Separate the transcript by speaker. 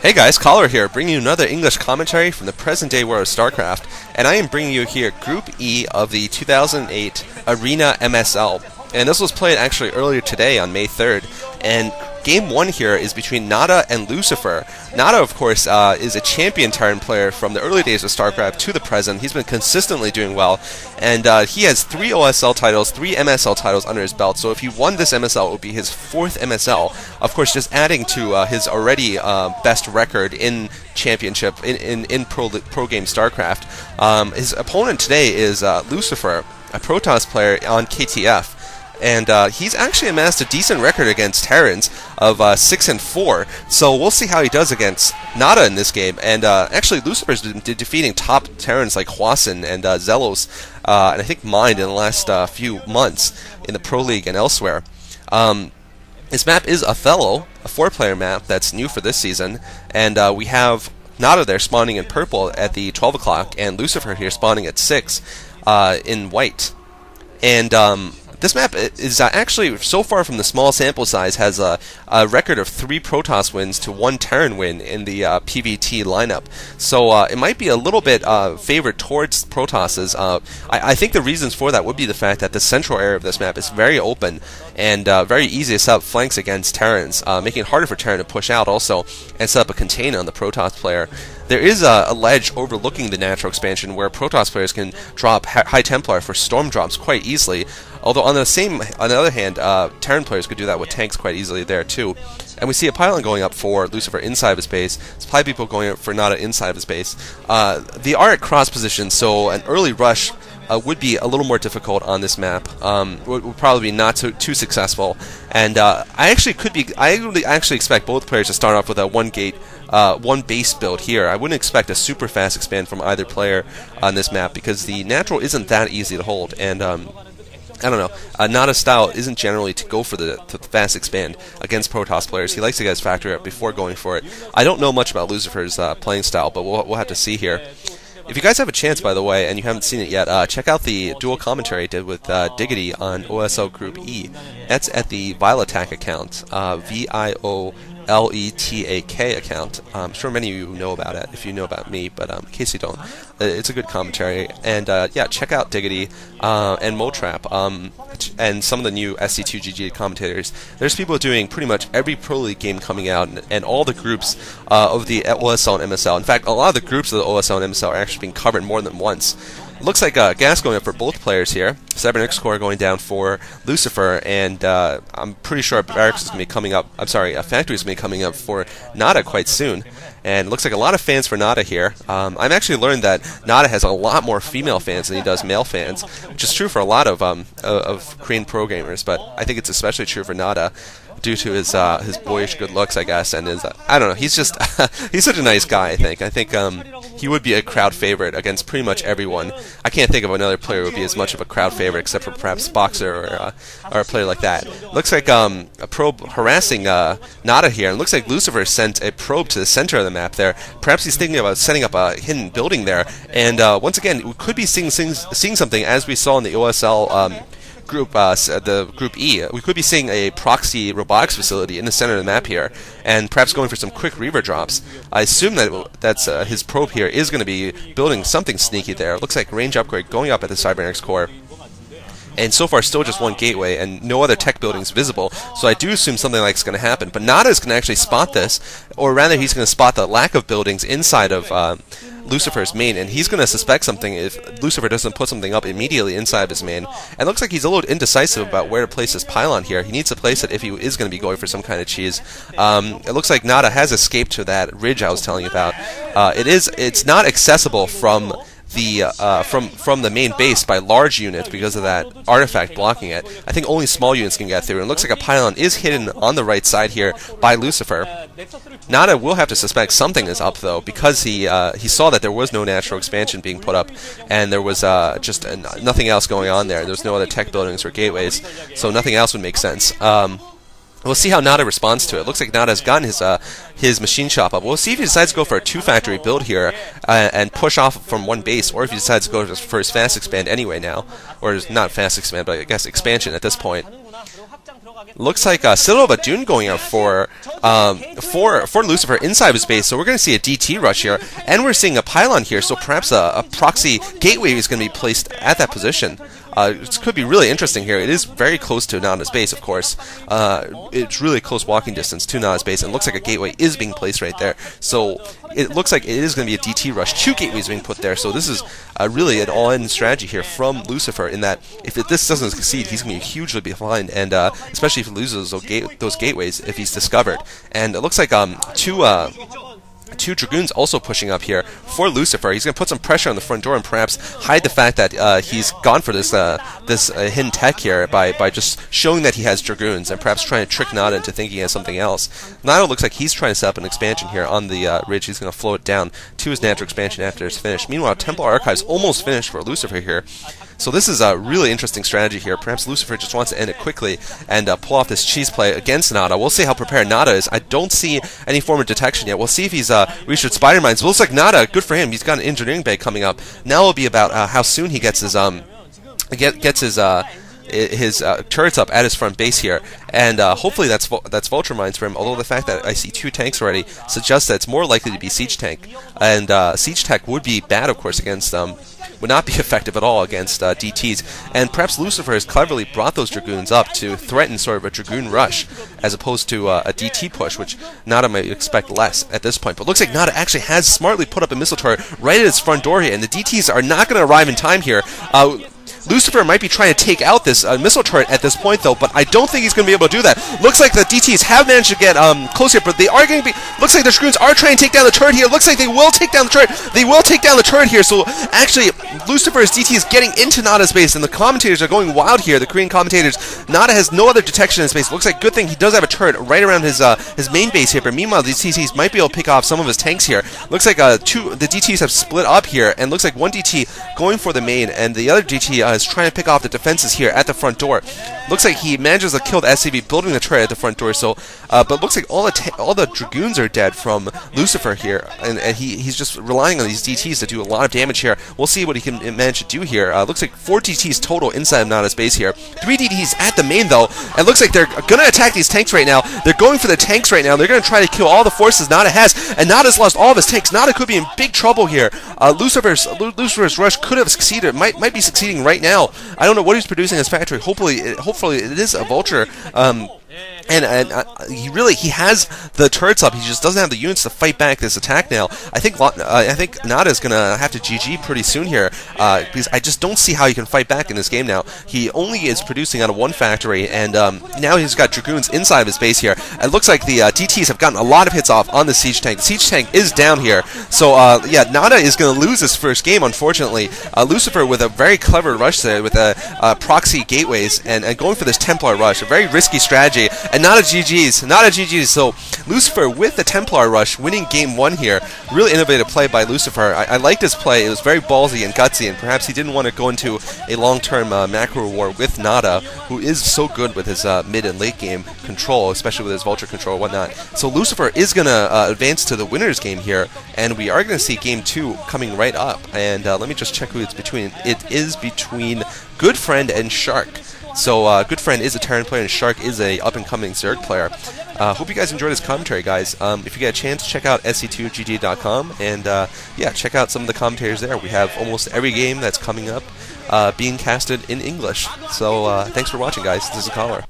Speaker 1: Hey guys, Caller here, bringing you another English commentary from the present-day world of StarCraft, and I am bringing you here Group E of the 2008 Arena MSL. And this was played actually earlier today on May 3rd, and Game 1 here is between Nada and Lucifer. Nada, of course, is a champion Terran player from the early days of StarCraft to the present. He's been consistently doing well, and he has 3 OSL titles, 3 MSL titles under his belt, so if he won this MSL, it would be his 4th MSL, of course just adding to his already best record in championship, in pro game StarCraft. His opponent today is Lucifer, a Protoss player on KTF. And he's actually amassed a decent record against Terrans of 6-4, so we'll see how he does against Nada in this game. And actually, Lucifer's been defeating top Terrans like Huasin and Zelos, and I think Mind in the last few months in the Pro League and elsewhere. His map is Othello, a 4-player map that's new for this season, and we have Nada there spawning in purple at the 12 o'clock, and Lucifer here spawning at 6 in white. And this map is actually, so far from the small sample size, has a record of 3 Protoss wins to 1 Terran win in the PVT lineup. So it might be a little bit favored towards Protosses. I think the reasons for that would be the fact that the central area of this map is very open and very easy to set up flanks against Terrans, making it harder for Terran to push out also and set up a contain on the Protoss player. There is a ledge overlooking the natural expansion where Protoss players can drop High Templar for storm drops quite easily. Although on the other hand, Terran players could do that with tanks quite easily there too. And we see a pylon going up for Lucifer inside of his base. There's probably people going up for Nada inside of his base. They are at cross position, so an early rush would be a little more difficult on this map. Would probably be not too successful. And I would actually expect both players to start off with a one base build here. I wouldn't expect a super fast expand from either player on this map because the natural isn't that easy to hold. And I don't know. Nada's style isn't generally to go for the fast expand against Protoss players. He likes to get his factory up before going for it. I don't know much about Lucifer's playing style, but we'll have to see here. If you guys have a chance, by the way, and you haven't seen it yet, check out the dual commentary I did with Diggity on OSL Group E. That's at the Violatak account, VIOLETAK account. I'm sure many of you know about it, if you know about me, but in case you don't, it's a good commentary. And yeah, check out Diggity and Motrap and some of the new SC2GG commentators. There's people doing pretty much every Pro League game coming out and all the groups of the OSL and MSL. In fact, a lot of the groups of the OSL and MSL are actually being covered more than once. It looks like gas going up for both players here. Cybernetics Core going down for Lucifer, and I'm pretty sure Barracks is going to be coming up. I'm sorry, a factory is going to be coming up for Nada quite soon. And it looks like a lot of fans for Nada here. I've actually learned that Nada has a lot more female fans than he does male fans, which is true for a lot of Korean pro gamers, but I think it's especially true for Nada due to his boyish good looks, I guess, and his I don't know. He's just he's such a nice guy. I think he would be a crowd favorite against pretty much everyone. I can't think of another player who would be as much of a crowd favorite except for perhaps Boxer or a player like that. Looks like a probe harassing Nada here, and looks like Lucifer sent a probe to the center of the map there. Perhaps he's thinking about setting up a hidden building there, and once again, we could be seeing something as we saw in the OSL group, the Group E. We could be seeing a proxy robotics facility in the center of the map here, and perhaps going for some quick Reaver drops. I assume that's his probe here is going to be building something sneaky there. Looks like range upgrade going up at the Cybernetics Core. And so far, still just one gateway, and no other tech buildings visible, so I do assume something like it's going to happen. But Nada is going to actually spot this, or rather he's going to spot the lack of buildings inside of Lucifer's main, and he's going to suspect something if Lucifer doesn't put something up immediately inside of his main. And it looks like he's a little indecisive about where to place his pylon here. He needs to place it if he is going to be going for some kind of cheese. It looks like Nada has escaped to that ridge I was telling you about. It's not accessible from the main base by large units because of that artifact blocking it. I think only small units can get through, and it looks like a pylon is hidden on the right side here by Lucifer. Nada will have to suspect something is up though, because he saw that there was no natural expansion being put up, and there was just nothing else going on there. There's no other tech buildings or gateways, so nothing else would make sense. We'll see how Nada responds to it. Looks like Nada's gotten his machine shop up. We'll see if he decides to go for a 2-factory build here and push off from one base, or if he decides to go for his fast expand anyway now. Or not fast expand, but I guess expansion at this point. Looks like Citadel of Adun going out for Lucifer inside of his base, so we're going to see a DT rush here, and we're seeing a pylon here, so perhaps a proxy gateway is going to be placed at that position. It could be really interesting here. It is very close to Nada's base, of course. It's really close walking distance to Nada's base, and it looks like a gateway is being placed right there. So it looks like it is going to be a DT rush. 2 gateways being put there, so this is really an all-in strategy here from Lucifer, in that if this doesn't succeed, he's going to be hugely behind, and especially if he loses those gateways if he's discovered. And it looks like two Dragoons also pushing up here for Lucifer. He's going to put some pressure on the front door and perhaps hide the fact that he's gone for this hidden tech here by just showing that he has Dragoons and perhaps trying to trick Nada into thinking he has something else. Nada looks like he's trying to set up an expansion here on the ridge. He's going to flow it down to his natural expansion after it's finished. Meanwhile, Templar Archives almost finished for Lucifer here. So this is a really interesting strategy here. Perhaps Lucifer just wants to end it quickly and pull off this cheese play against Nada. We'll see how prepared Nada is. I don't see any form of detection yet. We'll see if he's reached with Spider Mines. It looks like Nada, good for him. He's got an engineering bay coming up. Now it'll be about how soon he gets his turrets up at his front base here, and hopefully that's Vulture Mines for him, although the fact that I see 2 tanks already suggests that it's more likely to be Siege Tank, and Siege Tech would be bad, of course, against would not be effective at all against DTs, and perhaps Lucifer has cleverly brought those Dragoons up to threaten sort of a Dragoon rush as opposed to a DT push, which Nada might expect less at this point. But looks like Nada actually has smartly put up a missile turret right at his front door here, and the DTs are not going to arrive in time here. Lucifer might be trying to take out this missile turret at this point, though, but I don't think he's going to be able to do that. Looks like the DTs have managed to get close here, but they are going to be... Looks like the Dragoons are trying to take down the turret here. Looks like they will take down the turret. They will take down the turret here, so actually, Lucifer's DT is getting into Nada's base, and the commentators are going wild here, the Korean commentators. Nada has no other detection in his base. Looks like good thing he does have a turret right around his main base here, but meanwhile, these DTs might be able to pick off some of his tanks here. Looks like the DTs have split up here, and looks like one DT going for the main, and the other DT is trying to pick off the defenses here at the front door. Looks like he manages to kill the SCV building the turret at the front door, so but looks like all the Dragoons are dead from Lucifer here, and he's just relying on these DTs to do a lot of damage here. We'll see what he can manage to do here. Looks like 4 DTs total inside of Nada's base here. 3 DTs at the main, though, and looks like they're going to attack these tanks right now. They're going for the tanks right now. They're going to try to kill all the forces Nada has, and Nada's lost all of his tanks. Nada could be in big trouble here. Lucifer's rush could have succeeded. Might be succeeding right now. I don't know what he's producing in his factory. Hopefully it is a Vulture. And he has the turrets up. He just doesn't have the units to fight back this attack now. I think Nada is gonna have to GG pretty soon here because I just don't see how he can fight back in this game now. He only is producing out of 1 factory, and now he's got Dragoons inside of his base here. It looks like the DTs have gotten a lot of hits off on the Siege Tank. The Siege Tank is down here, so yeah, Nada is gonna lose this first game, unfortunately. Lucifer with a very clever rush there with proxy gateways and going for this Templar rush, a very risky strategy. And not a GG's. So Lucifer with the Templar rush, winning game 1 here. Really innovative play by Lucifer. I like this play. It was very ballsy and gutsy, and perhaps he didn't want to go into a long-term macro war with Nada, who is so good with his mid and late game control, especially with his Vulture control and whatnot. So Lucifer is going to advance to the winner's game here, and we are going to see game 2 coming right up. And let me just check who it's between. It is between Goodfriend and Shark. So Goodfriend is a Terran player, and Shark is a up-and-coming Zerg player. Hope you guys enjoyed this commentary, guys. If you get a chance, check out sc2gg.com, and yeah, check out some of the commentators there. We have almost every game that's coming up being casted in English. So thanks for watching, guys. This is Caller.